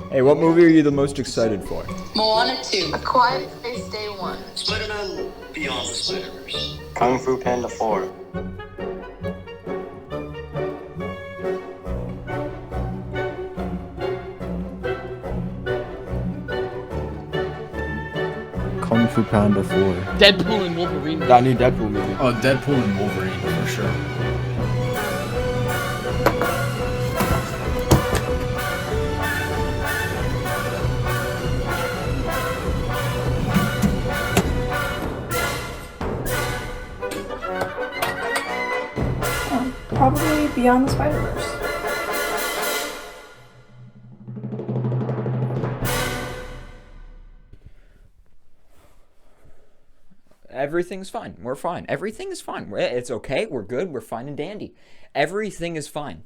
Hey, what movie are you the most excited for? Moana 2. A Quiet Place Day 1. Spider-Man Beyond the Spider-Verse. Kung Fu Panda 4. Kung Fu Panda 4. Deadpool and Wolverine. That new Deadpool movie. Oh, Deadpool and Wolverine for sure. Probably Beyond the Spider-Verse. Everything's fine. We're fine. Everything is fine. It's okay. We're good. We're fine and dandy. Everything is fine.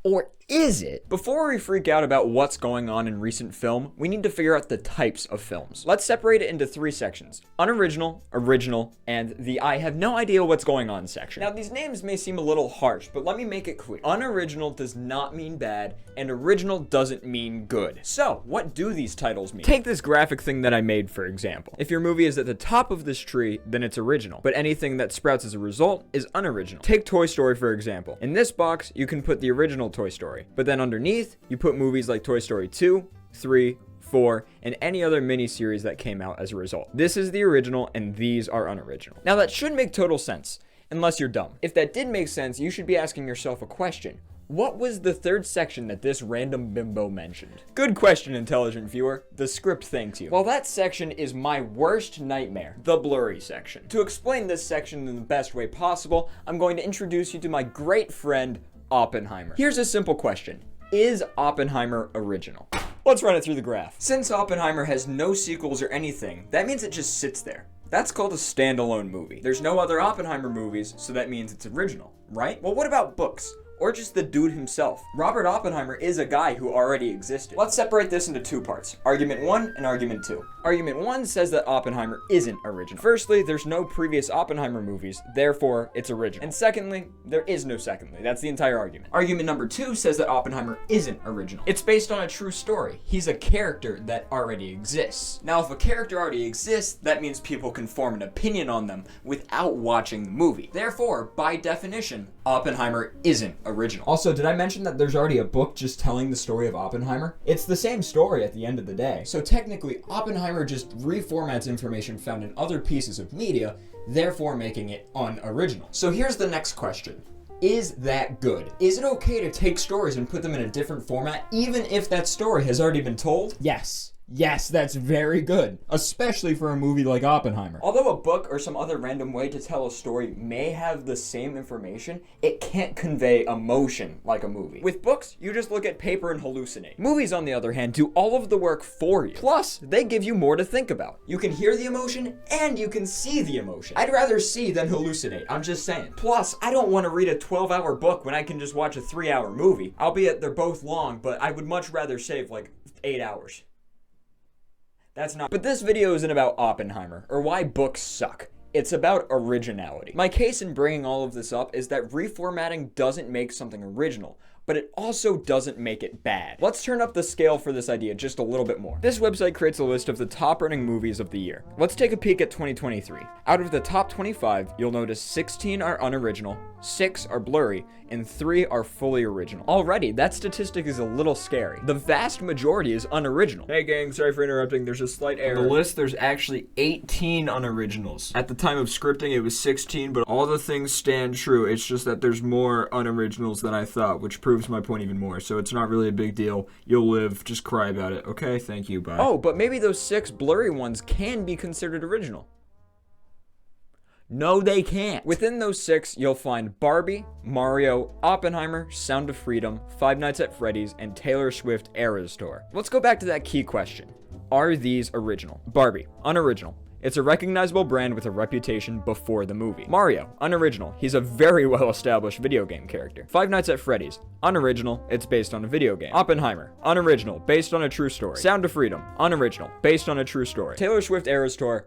Or is it? Before we freak out about what's going on in recent film, we need to figure out the types of films. Let's separate it into 3 sections: unoriginal, original, and the I have no idea what's going on section. Now, these names may seem a little harsh, but let me make it clear. Unoriginal does not mean bad, and original doesn't mean good. So, what do these titles mean? Take this graphic thing that I made, for example. If your movie is at the top of this tree, then it's original, but anything that sprouts as a result is unoriginal. Take Toy Story, for example. In this box, you can put the original Toy Story, but then underneath, you put movies like Toy Story 2, 3, 4, and any other miniseries that came out as a result. This is the original, and these are unoriginal. Now, that should make total sense, unless you're dumb. If that did make sense, you should be asking yourself a question. What was the 3rd section that this random bimbo mentioned? Good question, intelligent viewer. The script thanks you. Well, that section is my worst nightmare, the blurry section. To explain this section in the best way possible, I'm going to introduce you to my great friend, Oppenheimer. Here's a simple question. Is Oppenheimer original? Let's run it through the graph. Since Oppenheimer has no sequels or anything, that means it just sits there. That's called a standalone movie. There's no other Oppenheimer movies, so that means it's original, right? Well, what about books? Or just the dude himself? Robert Oppenheimer is a guy who already existed. Let's separate this into 2 parts. Argument 1 and Argument 2. Argument 1 says that Oppenheimer isn't original. Firstly, there's no previous Oppenheimer movies, therefore it's original. And secondly, there is no secondly. That's the entire argument. Argument number 2 says that Oppenheimer isn't original. It's based on a true story. He's a character that already exists. Now, if a character already exists, that means people can form an opinion on them without watching the movie. Therefore, by definition, Oppenheimer isn't original. Also, did I mention that there's already a book just telling the story of Oppenheimer? It's the same story at the end of the day. So technically, Oppenheimer just reformats information found in other pieces of media, therefore making it unoriginal. So here's the next question. Is that good? Is it okay to take stories and put them in a different format, even if that story has already been told? Yes. Yes, that's very good, especially for a movie like Oppenheimer. Although a book or some other random way to tell a story may have the same information, it can't convey emotion like a movie. With books, you just look at paper and hallucinate. Movies, on the other hand, do all of the work for you. Plus, they give you more to think about. You can hear the emotion and you can see the emotion. I'd rather see than hallucinate, I'm just saying. Plus, I don't want to read a 12-hour book when I can just watch a 3-hour movie. Albeit they're both long, but I would much rather save like 8 hours. That's not. But this video isn't about Oppenheimer, or why books suck. It's about originality. My case in bringing all of this up is that reformatting doesn't make something original, but it also doesn't make it bad. Let's turn up the scale for this idea just a little bit more. This website creates a list of the top earning movies of the year. Let's take a peek at 2023. Out of the top 25, you'll notice 16 are unoriginal, 6 are blurry, and 3 are fully original. Already, that statistic is a little scary. The vast majority is unoriginal. Hey gang, sorry for interrupting, there's a slight error. On the list, there's actually 18 unoriginals. At the time of scripting, it was 16, but all the things stand true. It's just that there's more unoriginals than I thought, which proves my point even more, so it's not really a big deal. You'll live, just cry about it. Okay, thank you, bye. Oh, but maybe those 6 blurry ones can be considered original. No, they can't. Within those 6, you'll find Barbie, Mario, Oppenheimer, Sound of Freedom, Five Nights at Freddy's, and Taylor Swift Eras Tour. Let's go back to that key question. Are these original? Barbie, unoriginal. It's a recognizable brand with a reputation before the movie. Mario, unoriginal. He's a very well-established video game character. Five Nights at Freddy's, unoriginal. It's based on a video game. Oppenheimer, unoriginal. Based on a true story. Sound of Freedom, unoriginal. Based on a true story. Taylor Swift Eras Tour.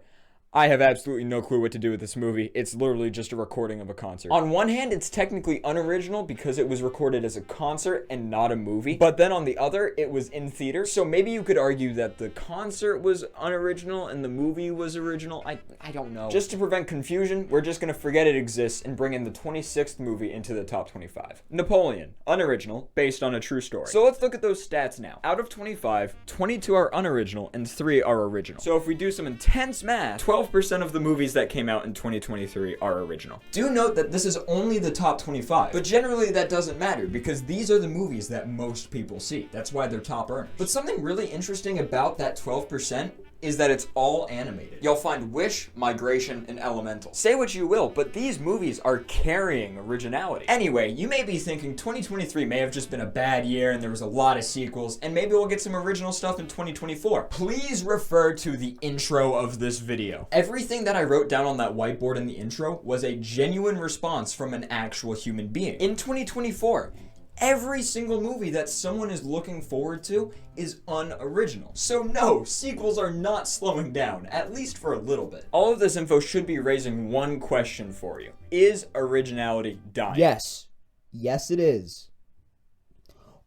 I have absolutely no clue what to do with this movie. It's literally just a recording of a concert. On one hand, it's technically unoriginal because it was recorded as a concert and not a movie. But then on the other, it was in theater. So maybe you could argue that the concert was unoriginal and the movie was original. I don't know. Just to prevent confusion, we're just gonna forget it exists and bring in the 26th movie into the top 25. Napoleon, unoriginal, based on a true story. So let's look at those stats now. Out of 25, 22 are unoriginal and 3 are original. So if we do some intense math, 12% of the movies that came out in 2023 are original. Do note that this is only the top 25, but generally that doesn't matter because these are the movies that most people see. That's why they're top earners. But something really interesting about that 12% is that it's all animated. You'll find Wish, Migration, and Elemental. Say what you will, but these movies are carrying originality. Anyway, you may be thinking 2023 may have just been a bad year and there was a lot of sequels, and maybe we'll get some original stuff in 2024. Please refer to the intro of this video. Everything that I wrote down on that whiteboard in the intro was a genuine response from an actual human being. In 2024, every single movie that someone is looking forward to is unoriginal. So no, sequels are not slowing down, at least for a little bit. All of this info should be raising one question for you. Is originality dying? Yes. Yes, it is.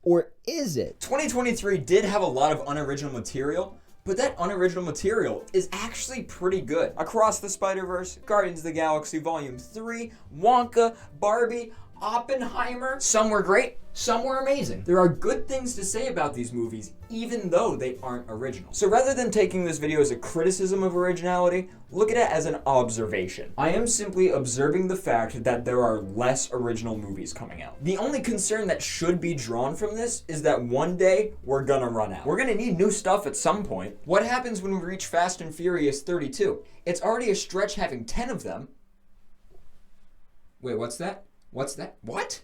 Or is it? 2023 did have a lot of unoriginal material, but that unoriginal material is actually pretty good. Across the Spider-Verse, Guardians of the Galaxy Volume 3, Wonka, Barbie, Oppenheimer. Some were great, some were amazing. There are good things to say about these movies, even though they aren't original. So rather than taking this video as a criticism of originality, look at it as an observation. I am simply observing the fact that there are less original movies coming out. The only concern that should be drawn from this is that one day we're gonna run out. We're gonna need new stuff at some point. What happens when we reach Fast and Furious 32? It's already a stretch having 10 of them. Wait, what's that? What's that? What?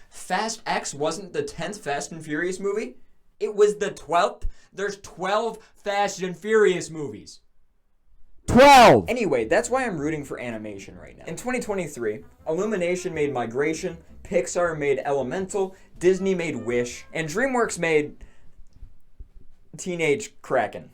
Fast X wasn't the 10th Fast and Furious movie? It was the 12th? There's 12 Fast and Furious movies. 12! Anyway, that's why I'm rooting for animation right now. In 2023, Illumination made Migration, Pixar made Elemental, Disney made Wish, and DreamWorks made Teenage Kraken.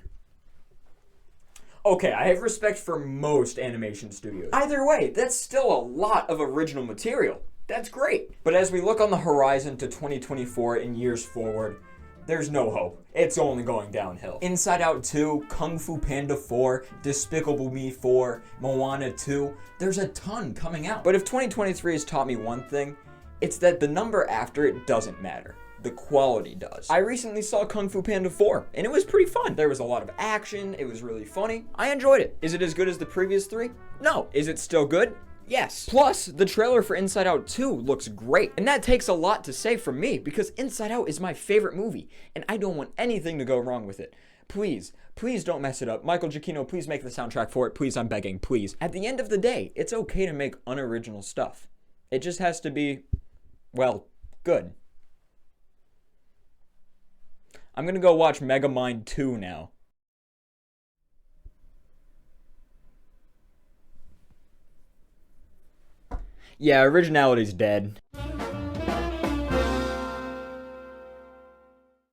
Okay, I have respect for most animation studios. Either way, that's still a lot of original material. That's great. But as we look on the horizon to 2024 and years forward, there's no hope. It's only going downhill. Inside Out 2, Kung Fu Panda 4, Despicable Me 4, Moana 2, there's a ton coming out. But if 2023 has taught me one thing, it's that the number after it doesn't matter. The quality does. I recently saw Kung Fu Panda 4, and it was pretty fun. There was a lot of action, it was really funny. I enjoyed it. Is it as good as the previous 3? No. Is it still good? Yes. Plus, the trailer for Inside Out 2 looks great. And that takes a lot to say from me because Inside Out is my favorite movie and I don't want anything to go wrong with it. Please, please don't mess it up. Michael Giacchino, please make the soundtrack for it. Please, I'm begging, please. At the end of the day, it's okay to make unoriginal stuff. It just has to be, well, good. I'm gonna go watch Megamind 2 now. Yeah, originality's dead.